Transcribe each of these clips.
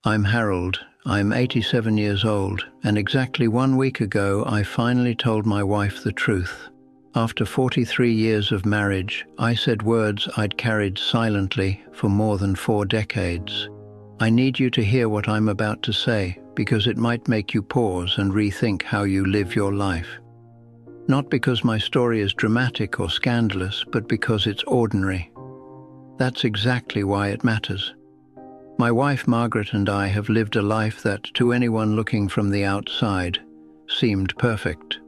I'm Harold. I'm 87 years old, and exactly 1 week ago I finally told my wife the truth. After 43 years of marriage, I said words I'd carried silently for more than 4 decades. I need you to hear what I'm about to say, because it might make you pause and rethink how you live your life. Not because my story is dramatic or scandalous, but because it's ordinary. That's exactly why it matters. My wife Margaret and I have lived a life that, to anyone looking from the outside, seemed perfect.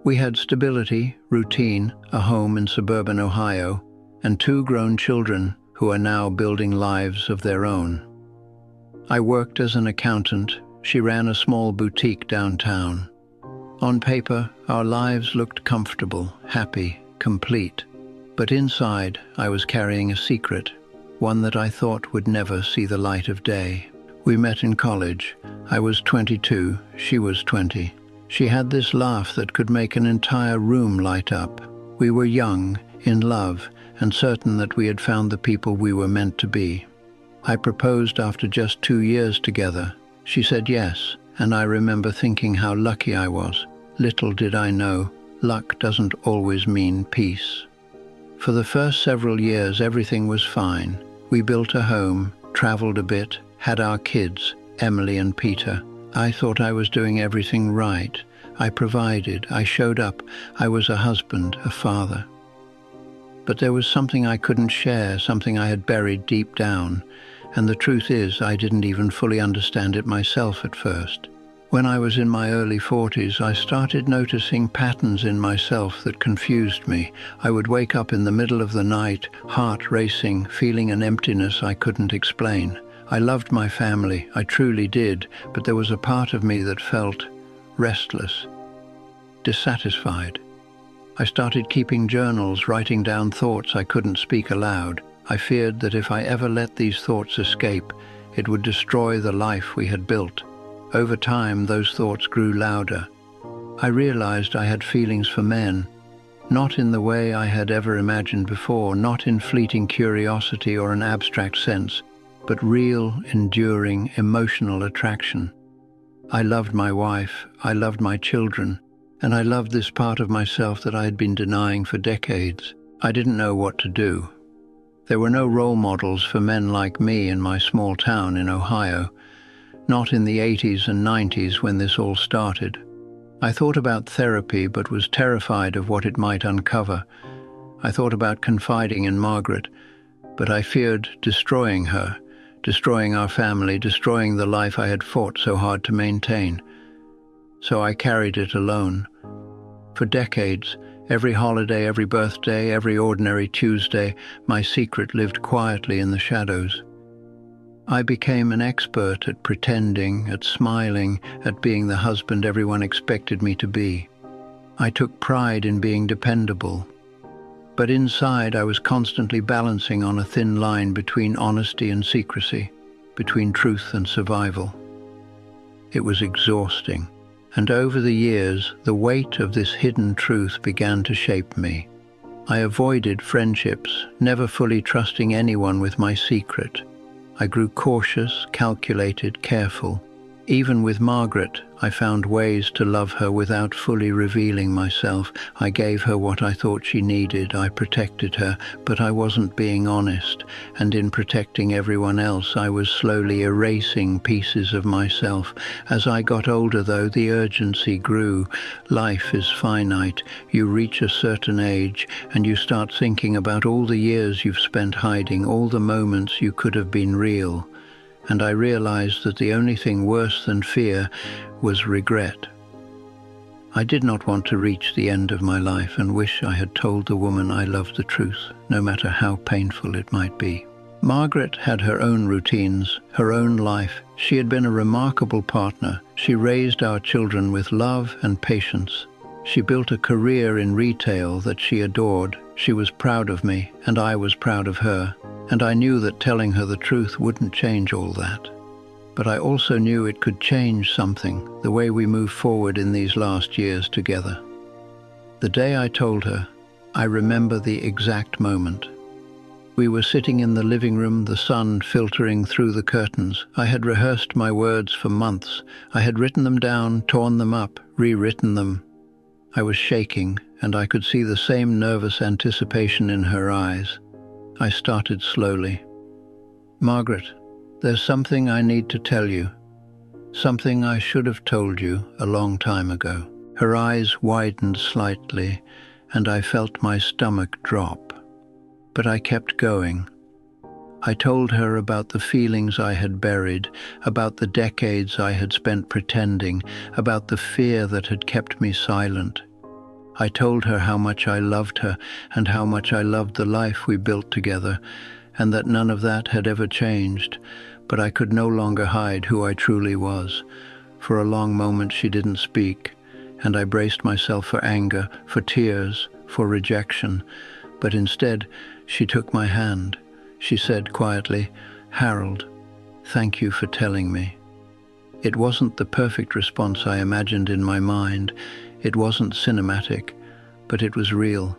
We had stability, routine, a home in suburban Ohio, and 2 grown children who are now building lives of their own. I worked as an accountant. She ran a small boutique downtown. On paper, our lives looked comfortable, happy, complete. But inside, I was carrying a secret, one that I thought would never see the light of day. We met in college. I was 22, she was 20. She had this laugh that could make an entire room light up. We were young, in love, and certain that we had found the people we were meant to be. I proposed after just 2 years together. She said yes, and I remember thinking how lucky I was. Little did I know, luck doesn't always mean peace. For the first several years, everything was fine. We built a home, traveled a bit, had our kids, Emily and Peter. I thought I was doing everything right. I provided, I showed up, I was a husband, a father. But there was something I couldn't share, something I had buried deep down, and the truth is I didn't even fully understand it myself at first. When I was in my early 40s, I started noticing patterns in myself that confused me. I would wake up in the middle of the night, heart racing, feeling an emptiness I couldn't explain. I loved my family, I truly did, but there was a part of me that felt restless, dissatisfied. I started keeping journals, writing down thoughts I couldn't speak aloud. I feared that if I ever let these thoughts escape, it would destroy the life we had built. Over time, those thoughts grew louder. I realized I had feelings for men, not in the way I had ever imagined before, not in fleeting curiosity or an abstract sense, but real, enduring, emotional attraction. I loved my wife, I loved my children, and I loved this part of myself that I had been denying for decades. I didn't know what to do. There were no role models for men like me in my small town in Ohio. Not in the 80s and 90s when this all started. I thought about therapy but was terrified of what it might uncover. I thought about confiding in Margaret, but I feared destroying her, destroying our family, destroying the life I had fought so hard to maintain. So I carried it alone. For decades, every holiday, every birthday, every ordinary Tuesday, my secret lived quietly in the shadows. I became an expert at pretending, at smiling, at being the husband everyone expected me to be. I took pride in being dependable. But inside I was constantly balancing on a thin line between honesty and secrecy, between truth and survival. It was exhausting, and over the years, the weight of this hidden truth began to shape me. I avoided friendships, never fully trusting anyone with my secret. I grew cautious, calculated, careful. Even with Margaret, I found ways to love her without fully revealing myself. I gave her what I thought she needed. I protected her, but I wasn't being honest. And in protecting everyone else, I was slowly erasing pieces of myself. As I got older, though, the urgency grew. Life is finite. You reach a certain age, and you start thinking about all the years you've spent hiding, all the moments you could have been real. And I realized that the only thing worse than fear was regret. I did not want to reach the end of my life and wish I had told the woman I loved the truth, no matter how painful it might be. Margaret had her own routines, her own life. She had been a remarkable partner. She raised our children with love and patience. She built a career in retail that she adored. She was proud of me, and I was proud of her. And I knew that telling her the truth wouldn't change all that. But I also knew it could change something, the way we moved forward in these last years together. The day I told her, I remember the exact moment. We were sitting in the living room, the sun filtering through the curtains. I had rehearsed my words for months. I had written them down, torn them up, rewritten them. I was shaking, and I could see the same nervous anticipation in her eyes. I started slowly. "Margaret, there's something I need to tell you. Something I should have told you a long time ago." Her eyes widened slightly, and I felt my stomach drop. But I kept going. I told her about the feelings I had buried, about the decades I had spent pretending, about the fear that had kept me silent. I told her how much I loved her and how much I loved the life we built together, and that none of that had ever changed, but I could no longer hide who I truly was. For a long moment she didn't speak, and I braced myself for anger, for tears, for rejection, but instead she took my hand. She said quietly, "Harold, thank you for telling me." It wasn't the perfect response I imagined in my mind. It wasn't cinematic, but it was real.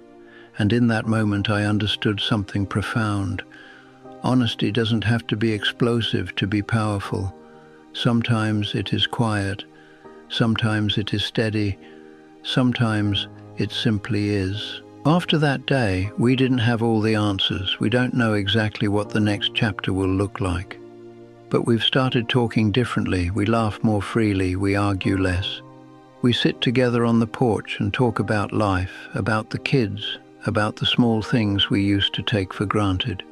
And in that moment I understood something profound. Honesty doesn't have to be explosive to be powerful. Sometimes it is quiet. Sometimes it is steady. Sometimes it simply is. After that day, we didn't have all the answers. We don't know exactly what the next chapter will look like. But we've started talking differently. We laugh more freely. We argue less. We sit together on the porch and talk about life, about the kids, about the small things we used to take for granted.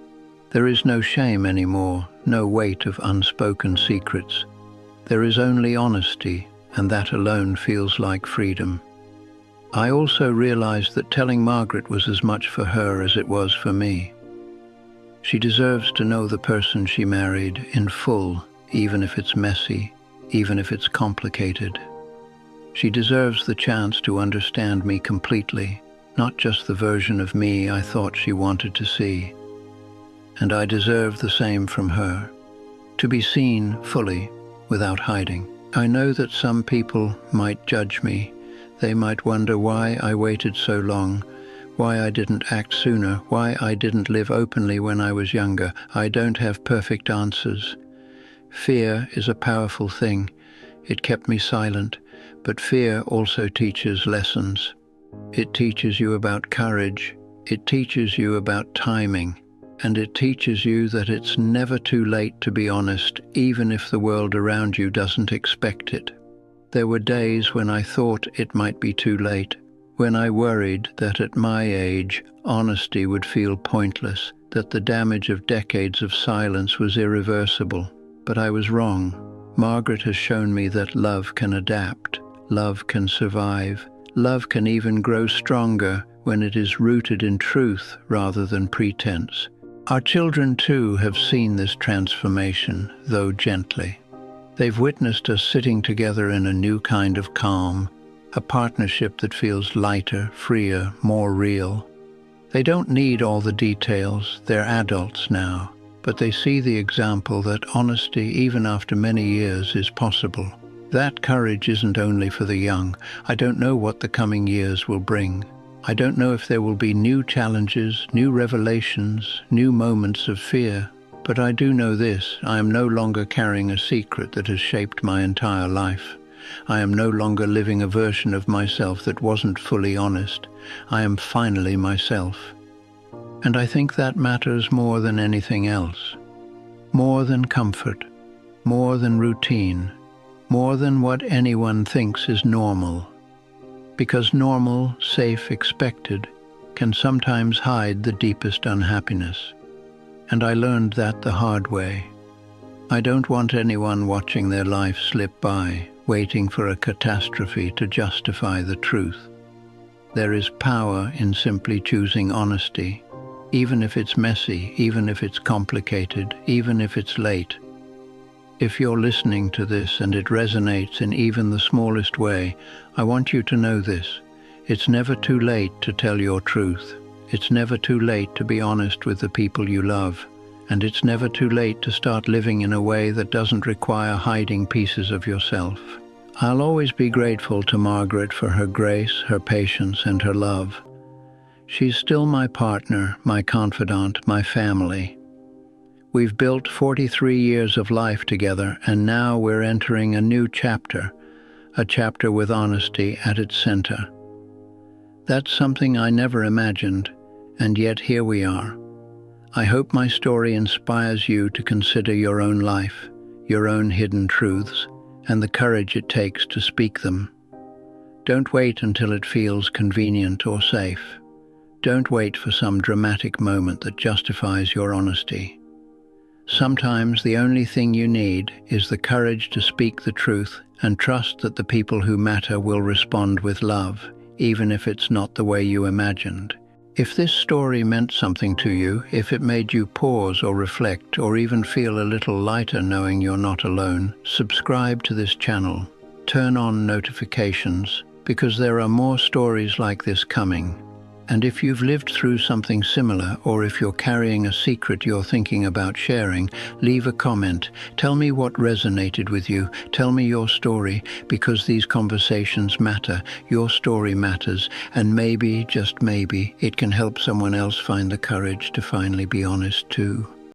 There is no shame anymore, no weight of unspoken secrets. There is only honesty, and that alone feels like freedom. I also realized that telling Margaret was as much for her as it was for me. She deserves to know the person she married in full, even if it's messy, even if it's complicated. She deserves the chance to understand me completely, not just the version of me I thought she wanted to see. And I deserve the same from her, to be seen fully, without hiding. I know that some people might judge me. They might wonder why I waited so long, why I didn't act sooner, why I didn't live openly when I was younger. I don't have perfect answers. Fear is a powerful thing. It kept me silent, but fear also teaches lessons. It teaches you about courage, it teaches you about timing, and it teaches you that it's never too late to be honest, even if the world around you doesn't expect it. There were days when I thought it might be too late, when I worried that at my age, honesty would feel pointless, that the damage of decades of silence was irreversible. But I was wrong. Margaret has shown me that love can adapt, love can survive, love can even grow stronger when it is rooted in truth rather than pretense. Our children too have seen this transformation, though gently. They've witnessed us sitting together in a new kind of calm, a partnership that feels lighter, freer, more real. They don't need all the details, they're adults now, but they see the example that honesty, even after many years, is possible. That courage isn't only for the young. I don't know what the coming years will bring. I don't know if there will be new challenges, new revelations, new moments of fear. But I do know this: I am no longer carrying a secret that has shaped my entire life. I am no longer living a version of myself that wasn't fully honest. I am finally myself. And I think that matters more than anything else. More than comfort, more than routine, more than what anyone thinks is normal. Because normal, safe, expected can sometimes hide the deepest unhappiness. And I learned that the hard way. I don't want anyone watching their life slip by, waiting for a catastrophe to justify the truth. There is power in simply choosing honesty, even if it's messy, even if it's complicated, even if it's late. If you're listening to this and it resonates in even the smallest way, I want you to know this: it's never too late to tell your truth. It's never too late to be honest with the people you love, and it's never too late to start living in a way that doesn't require hiding pieces of yourself. I'll always be grateful to Margaret for her grace, her patience, and her love. She's still my partner, my confidant, my family. We've built 43 years of life together, and now we're entering a new chapter, a chapter with honesty at its center. That's something I never imagined, and yet here we are. I hope my story inspires you to consider your own life, your own hidden truths, and the courage it takes to speak them. Don't wait until it feels convenient or safe. Don't wait for some dramatic moment that justifies your honesty. Sometimes the only thing you need is the courage to speak the truth and trust that the people who matter will respond with love, even if it's not the way you imagined. If this story meant something to you, if it made you pause or reflect or even feel a little lighter knowing you're not alone, subscribe to this channel. Turn on notifications, because there are more stories like this coming. And if you've lived through something similar, or if you're carrying a secret you're thinking about sharing, leave a comment. Tell me what resonated with you. Tell me your story, because these conversations matter. Your story matters, and maybe, just maybe, it can help someone else find the courage to finally be honest too.